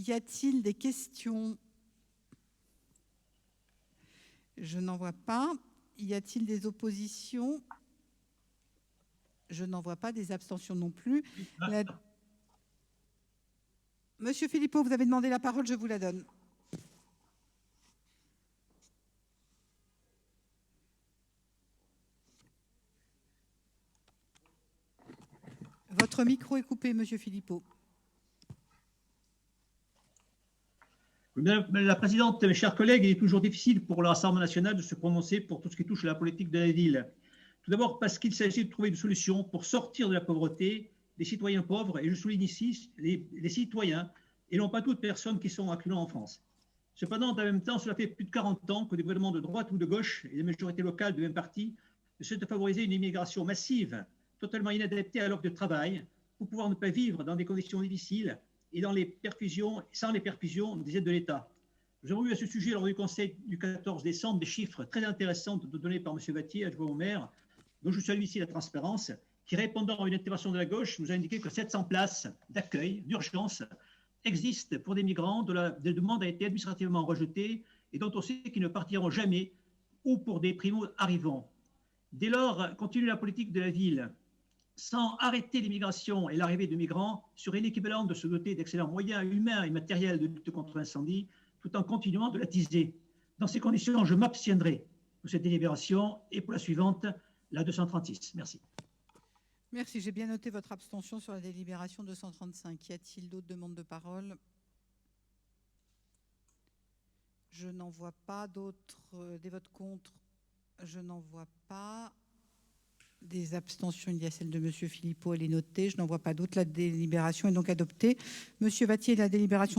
Y a-t-il des questions? Je n'en vois pas. Y a-t-il des oppositions? Je n'en vois pas. Des abstentions non plus. Monsieur Philippot, vous avez demandé la parole, je vous la donne. Votre micro est coupé, monsieur Philippot. Madame la présidente, mes chers collègues, il est toujours difficile pour le Rassemblement national de se prononcer pour tout ce qui touche à la politique de la ville. Tout d'abord parce qu'il s'agit de trouver une solution pour sortir de la pauvreté des citoyens pauvres, et je souligne ici les citoyens, et non pas toutes personnes qui sont actuellement en France. Cependant, en même temps, cela fait plus de 40 ans que des gouvernements de droite ou de gauche et des majorités locales de même parti essaient de favoriser une immigration massive, totalement inadaptée à l'offre de travail, pour pouvoir ne pas vivre dans des conditions difficiles et sans les perfusions des aides de l'État. Nous avons eu à ce sujet, lors du Conseil du 14 décembre, des chiffres très intéressants donnés par M. Vattier, adjoint au maire, dont je salue ici la transparence, qui, répondant à une intervention de la gauche, nous a indiqué que 700 places d'accueil d'urgence existent pour des migrants dont la demande a été administrativement rejetée et dont on sait qu'ils ne partiront jamais, ou pour des primo-arrivants. Dès lors, continuer la politique de la ville sans arrêter l'immigration et l'arrivée de migrants serait l'équivalent de se doter d'excellents moyens humains et matériels de lutte contre l'incendie, tout en continuant de l'attiser. Dans ces conditions, je m'abstiendrai pour cette délibération et pour la suivante, la 236. Merci. Merci, j'ai bien noté votre abstention sur la délibération 235. Y a-t-il d'autres demandes de parole? Je n'en vois pas. D'autres. Des votes contre? Je n'en vois pas. Des abstentions, il y a celle de M. Philippot, elle est notée. Je n'en vois pas d'autres. La délibération est donc adoptée. Monsieur Vattier, la délibération